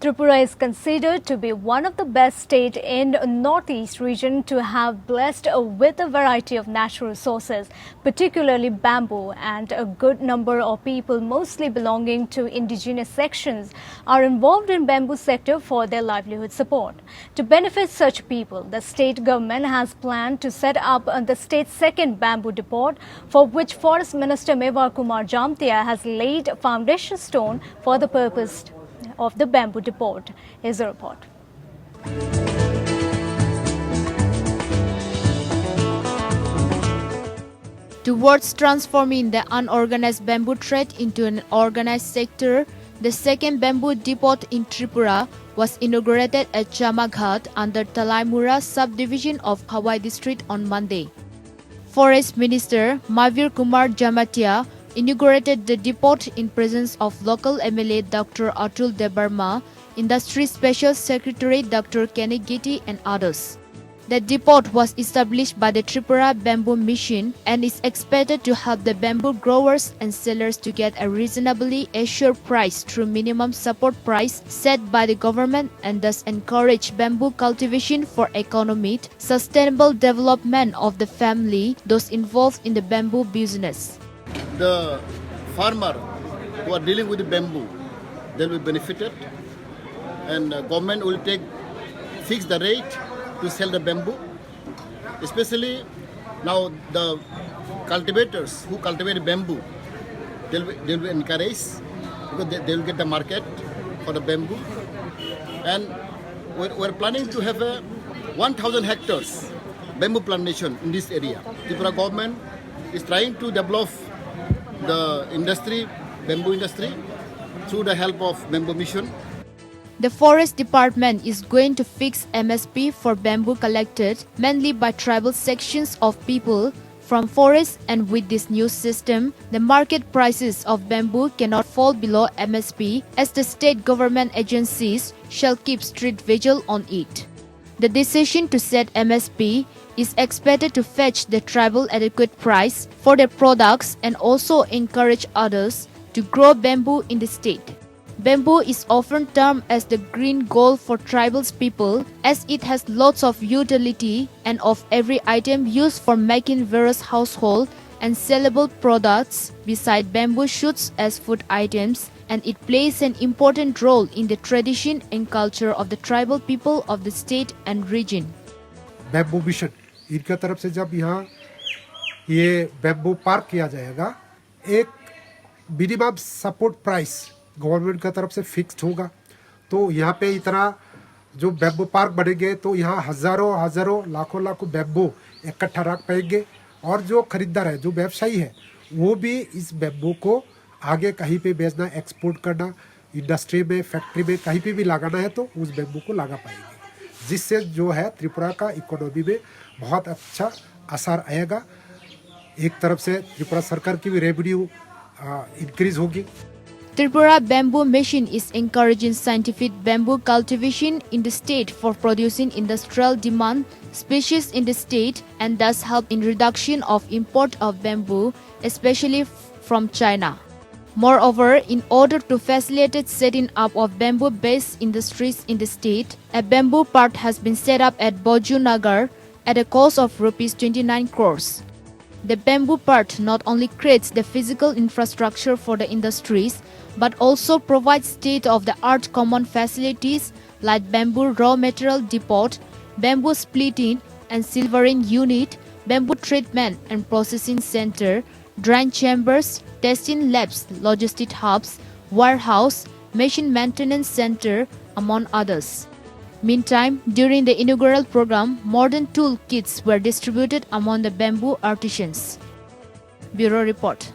Tripura is considered to be one of the best states in the northeast region to have blessed with a variety of natural resources, particularly bamboo, and a good number of people, mostly belonging to indigenous sections, are involved in bamboo sector for their livelihood support. To benefit such people, the state government has planned to set up the state's second bamboo depot, for which Forest Minister Mewar Kumar Jamtia has laid foundation stone for the purpose of the bamboo depot. Here's a report. Towards transforming the unorganized bamboo trade into an organized sector, the second bamboo depot in Tripura was inaugurated at Jamaghat under Talaimura subdivision of Khawai district on Monday. Forest Minister Mewar Kumar Jamatia inaugurated the depot in presence of local MLA Dr. Atul Debarma, Industry Special Secretary Dr. Kenny Giti and others. The depot was established by the Tripura Bamboo Mission and is expected to help the bamboo growers and sellers to get a reasonably assured price through minimum support price set by the government and thus encourage bamboo cultivation for economic, sustainable development of the family, those involved in the bamboo business. The farmer who are dealing with the bamboo, they will be benefited, and government will fix the rate to sell the bamboo. Especially now the cultivators who cultivate bamboo, they'll be encouraged because they will get the market for the bamboo. And we're planning to have 1,000 hectares bamboo plantation in this area. Tripura government is trying to develop the industry, bamboo industry, through the help of Bamboo Mission. The Forest Department is going to fix MSP for bamboo collected mainly by tribal sections of people from forests, and with this new system, the market prices of bamboo cannot fall below MSP as the state government agencies shall keep strict vigil on it. The decision to set MSP is expected to fetch the tribal adequate price for their products and also encourage others to grow bamboo in the state. Bamboo is often termed as the green gold for tribal people as it has lots of utility and of every item used for making various household and sellable products beside bamboo shoots as food items, and it plays an important role in the tradition and culture of the tribal people of the state and region. Bamboo mission इनका तरफ से जब यहाँ ये bamboo park किया जाएगा, एक minimum support price government का तरफ से फिक्स्ड होगा, तो यहाँ पे इतना जो बैम्बू पार्क बनेंगे तो यहाँ हजारों लाखों बैम्बू इकट्ठा रख पाएंगे, और जो खरीदार है, जो व्यवसायी है, वो भी इस बैम्बू को आगे कहीं पे बेचना, एक्सपोर्ट करना, इंडस्ट्री में, फैक्ट्री में कहीं पे भी लगाना है तो उस बैम्बू को लगा पाएंगे, जिससे जो है त्रिपुरा का इकोनॉमी में बहुत अच्छा असर आएगा. एक तरफ से त्रिपुरा सरकार की भी रेवेन्यू इंक्रीज होगी. Tripura Bamboo Mission is encouraging scientific bamboo cultivation in the state for producing industrial demand species in the state and thus help in reduction of import of bamboo, especially from China. Moreover, in order to facilitate setting up of bamboo-based industries in the state, a bamboo park has been set up at Boju Nagar at a cost of Rs 29 crores. The bamboo park not only creates the physical infrastructure for the industries, but also provides state-of-the-art common facilities like bamboo raw material depot, bamboo splitting and silvering unit, bamboo treatment and processing center, drying chambers, testing labs, logistic hubs, warehouse, machine maintenance center, among others. Meantime, during the inaugural program, modern tool kits were distributed among the bamboo artisans. Bureau Report.